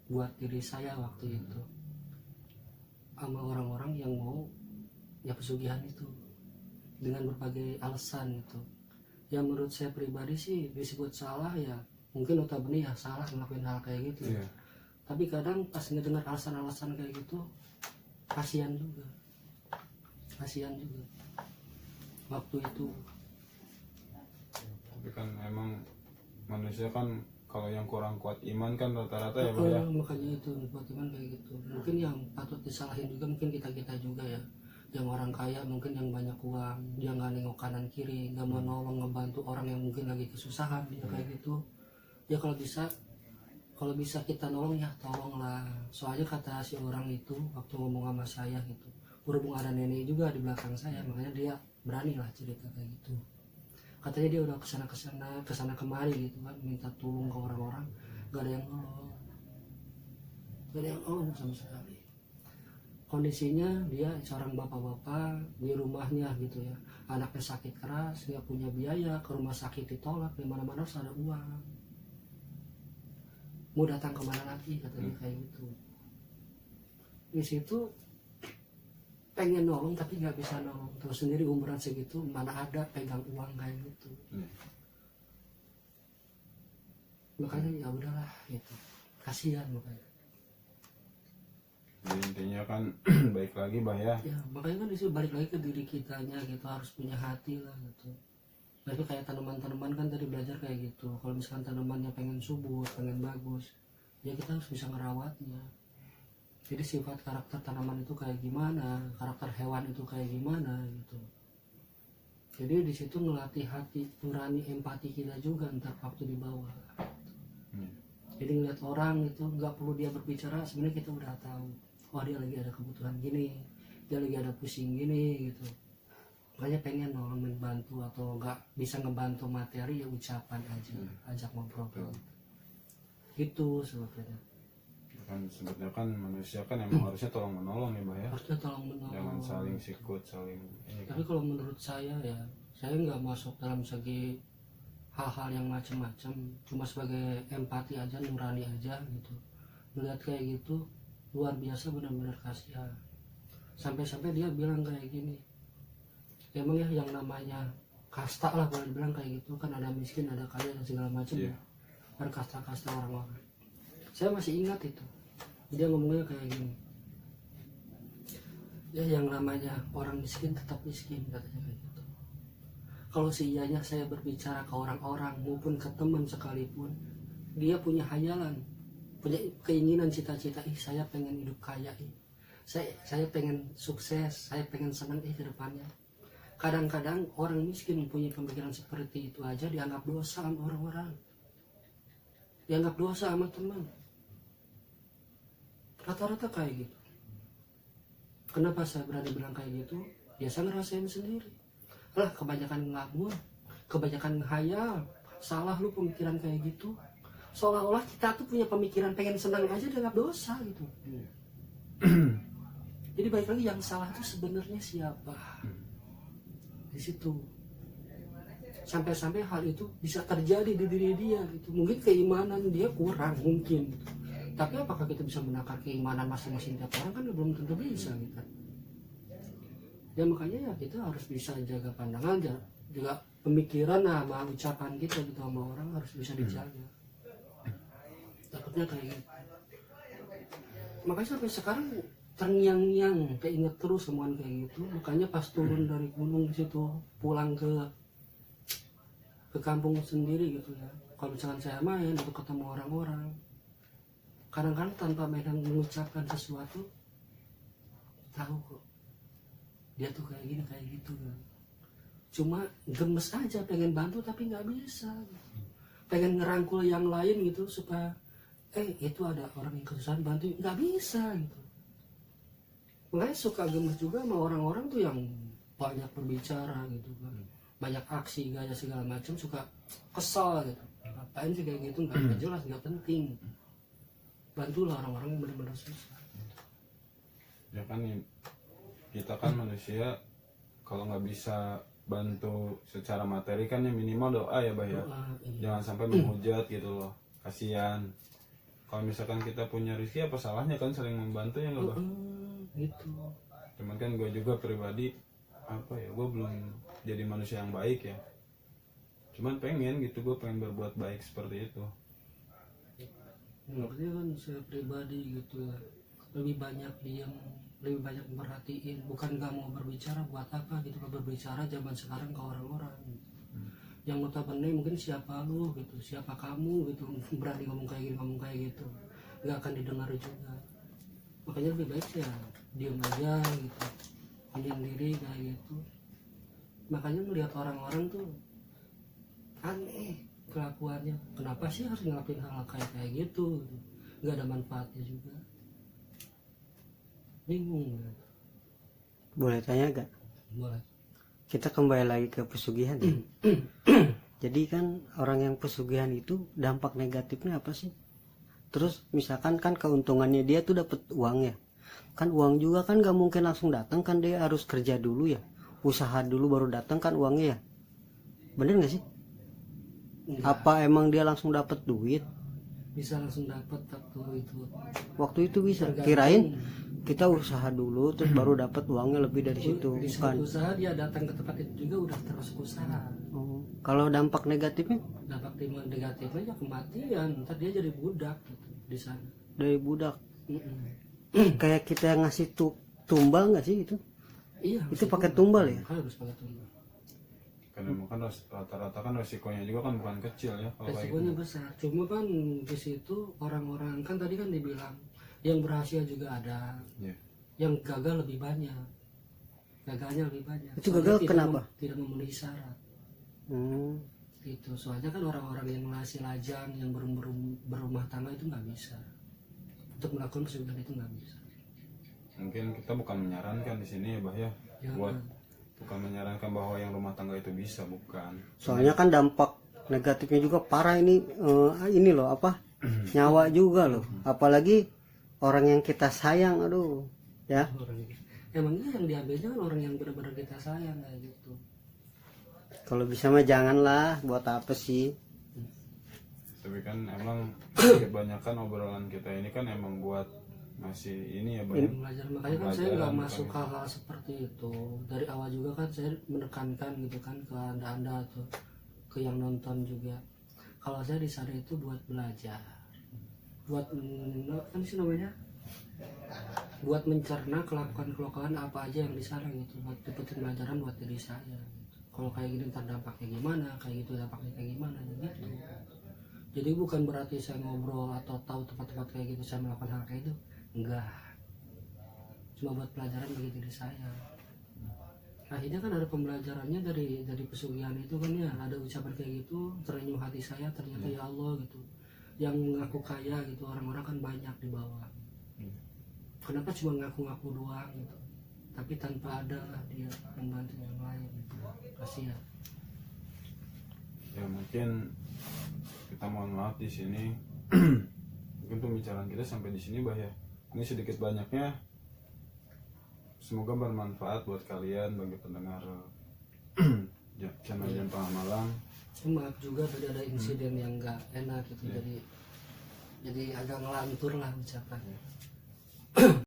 buat diri saya waktu itu sama orang-orang yang mau ya pesugihan itu dengan berbagai alasan itu. Ya menurut saya pribadi sih disebut salah ya mungkin notabene ya salah ngelakuin hal kayak gitu. Iya. Tapi kadang pas ngedengar alasan-alasan kayak gitu kasihan juga waktu itu. Tapi kan emang manusia kan kalau yang kurang kuat iman kan rata-rata ya Bah ya. Makanya itu buat teman kayak gitu. Mungkin yang patut disalahin juga mungkin kita juga ya. Yang orang kaya mungkin yang banyak uang, dia nggak nengok kanan kiri, nggak mau nolong ngebantu orang yang mungkin lagi kesusahan, dia kayak gitu. Ya kalau bisa kita nolong ya tolonglah. Soalnya kata si orang itu waktu ngomong sama saya gitu, berhubung ada nenek juga di belakang saya, makanya dia berani lah cerita kayak gitu. Katanya dia udah kesana kemari gitu kan, minta tolong ke orang-orang, gak ada yang nolong sama sekali. Kondisinya dia seorang bapak-bapak di rumahnya gitu ya, anaknya sakit keras, nggak punya biaya, ke rumah sakit ditolak, di mana-mana harus ada uang, mau datang kemana lagi katanya kayak gitu. Di situ pengen nolong tapi nggak bisa nolong, terus sendiri umuran segitu mana ada pegang uang kayak gitu. Makanya ya udahlah gitu, kasihan makanya. Jadi intinya kan baik lagi Bah ya. Ya makanya kan disitu balik lagi ke diri kitanya gitu, harus punya hati lah gitu. Tapi kayak tanaman-tanaman kan tadi belajar kayak gitu, kalau misalkan tanamannya pengen subur, pengen bagus, ya kita harus bisa ngerawatnya. Jadi sifat karakter tanaman itu kayak gimana, karakter hewan itu kayak gimana gitu. Jadi di situ ngelatih hati nurani empati kita juga ntar waktu di bawah. Jadi ngeliat orang itu nggak perlu dia berbicara, sebenarnya kita udah tahu, oh dia lagi ada kebutuhan gini, dia lagi ada pusing gini gitu. Makanya pengen nolong membantu, atau nggak bisa ngebantu materi ya ucapan aja, ajak ngobrol gitu sebetulnya. Kan sebetulnya kan manusia kan emang harusnya tolong menolong ya Bah ya. Harusnya tolong menolong. Jangan saling sikut, saling ini kan. Tapi kalau menurut saya ya, saya nggak masuk dalam segi hal-hal yang macam-macam, cuma sebagai empati aja, nurani aja gitu. Melihat kayak gitu luar biasa, benar-benar kasihan. Sampai-sampai dia bilang kayak gini, emang ya yang namanya kasta lah kalau dibilang kayak gitu kan, ada miskin, ada kaya dan segala macam. Iya. Ada kasta-kasta orang-orang. Saya masih ingat itu, dia ngomongnya kayak gini, ya yang namanya orang miskin tetap miskin katanya kayak gitu. Kalau seianya saya berbicara ke orang-orang maupun ke teman sekalipun, dia punya hayalan, punya keinginan, cita-cita, saya pengen hidup kaya, saya pengen sukses, saya pengen senang ke depannya. Kadang-kadang orang miskin punya pemikiran seperti itu aja dianggap dosa sama orang-orang, dianggap dosa sama teman. Rata-rata kayak gitu. Kenapa saya berani bilang kayak gitu? Ya saya ngerasain sendiri. Lah kebanyakan ngelamun, kebanyakan ngehayal. Salah lu pemikiran kayak gitu. Seolah-olah kita tuh punya pemikiran pengen senang aja dianggap dosa gitu. Jadi balik lagi, yang salah itu sebenarnya siapa? Di situ. Sampai-sampai hal itu bisa terjadi di diri dia gitu. Mungkin keimanan dia kurang mungkin gitu. Tapi apakah kita bisa menakar keimanan masing-masing tiap orang, kan belum tentu bisa gitu. Ya makanya ya kita harus bisa jaga pandangan, juga pemikiran sama ucapan kita gitu sama orang harus bisa dijaga. Takutnya kayak gitu. Makanya sampai sekarang terngiang-ngiang, keinget terus semuanya kayak gitu. Makanya pas turun dari gunung di situ, pulang ke kampung sendiri gitu ya. Kalau misalkan saya main atau ketemu orang-orang, kadang-kadang tanpa mereka mengucapkan sesuatu, tahu kok dia tuh kayak gini kayak gitu kan. Cuma gemes aja pengen bantu tapi nggak bisa gitu. Pengen ngerangkul yang lain gitu supaya itu ada orang yang kesusahan, bantu, nggak bisa gitu. Makanya suka gemes juga sama orang-orang tuh yang banyak berbicara gitu kan, banyak aksi gaya segala macam, suka kesal gitu. Ngapain sih kayak gitu, nggak jelas, nggak penting. Bantulah orang-orang yang benar-benar susah. Ya kan kita kan manusia, kalau nggak bisa bantu secara materi kan ya minimal doa ya Bah ya. Iya. Jangan sampai menghujat gitu loh, kasihan. kalau misalkan kita punya rezeki apa salahnya kan saling membantu ya nggak, Bah? Gitu. Cuman kan gue juga pribadi apa ya, gue belum jadi manusia yang baik ya, cuman pengen gitu, gue pengen berbuat baik seperti itu. Maksudnya kan saya pribadi gitu ya, lebih banyak diam, lebih banyak merhatiin, bukan nggak mau berbicara buat apa gitu, berbicara zaman sekarang ke orang-orang gitu. Yang notabene mungkin siapa lu gitu, siapa kamu gitu, berani ngomong kayak gitu, nggak akan didengar juga. Makanya lebih baik ya diam aja gitu, pendiem diri kayak gitu. Makanya melihat orang-orang tuh aneh kelakuannya, kenapa sih harus ngelakuin hal kayak gitu, nggak ada manfaatnya juga, bingung ya. Boleh tanya gak? Boleh. Kita kembali lagi ke pesugihan ya. Jadi kan orang yang pesugihan itu dampak negatifnya apa sih? Terus misalkan kan keuntungannya dia tuh dapat uang ya, kan uang juga kan gak mungkin langsung datang, kan dia harus kerja dulu ya, usaha dulu baru datang kan uangnya ya, bener gak sih? Enggak, Apa emang dia langsung dapat duit bisa langsung dapat waktu itu? Bisa Tergantung. kirain kita usaha dulu terus baru dapat uangnya lebih dari situ, di bukan? usaha dia datang ke tempat itu juga udah terus usaha. Oh, kalau dampak negatifnya Dampak timbal negatifnya ya kematian, ntar dia jadi budak gitu di sana. dari budak, Mm-mm. kayak kita yang ngasih tumbal nggak sih itu? Iya, Itu harus pakai tumbal. tumbal ya? Harus pakai tumbal. Karena kan rata-rata kan resikonya juga kan bukan kecil ya kalau kayak Resikonya gitu. besar. Cuma kan di situ orang-orang kan tadi kan dibilang yang berhasil juga ada, Iya. yang gagal lebih banyak. Gagalnya lebih banyak. Itu Soalnya gagal tidak kenapa? tidak memenuhi syarat. Hmm. Itu soalnya kan orang-orang yang masih lajang, yang berumah tangga itu nggak bisa. Untuk melakukan pesugihan itu nggak bisa. Mungkin kita bukan menyarankan di sini ya, Bah ya. Ya, Buat bukan menyarankan bahwa yang rumah tangga itu bisa, bukan. Soalnya kan dampak negatifnya juga parah ini loh apa, nyawa juga loh, apalagi orang yang kita sayang, aduh ya. orang itu. Emangnya yang diambilnya kan orang yang benar-benar kita sayang kayak gitu. Kalau bisa mah janganlah, buat apa sih? Tapi kan emang kebanyakan obrolan kita ini kan emang buat ngasih ini ya, Bah ya. Belajar, makanya kan saya Pembelajaran, nggak bukan masuk gitu. hal-hal seperti itu dari awal juga kan. Saya menekankan gitu kan ke anda tuh, ke yang nonton juga, kalau saya di sana itu buat belajar, buat apa sih namanya, buat mencerna kelakuan apa aja yang di sana gitu, buat dapetin pelajaran buat diri saya gitu. Kalau kayak gini ntar dampaknya gimana, kayak gitu dampaknya kayak gimana gitu. Jadi bukan berarti saya ngobrol atau tahu tempat-tempat kayak gitu saya melakukan hal kayak itu, enggak, cuma buat pelajaran bagi diri saya. Akhirnya kan ada pembelajarannya dari pesugihan itu kan ya, ada ucapan kayak gitu terenyuh hati saya, ternyata ya Allah gitu, yang ngaku kaya gitu orang-orang kan banyak di bawah. Kenapa cuma ngaku-ngaku doang gitu, tapi tanpa ada lah dia membantu yang lain gitu. Kasihan. Ya mungkin kita mohon maaf di sini. Mungkin pembicaraan kita sampai di sini, Bah ya. Ini sedikit banyaknya semoga bermanfaat buat kalian bagi pendengar channel Jam Tengah Malam. Maaf juga tadi ada insiden yang nggak enak gitu, jadi agak ngelantur lah ucapannya.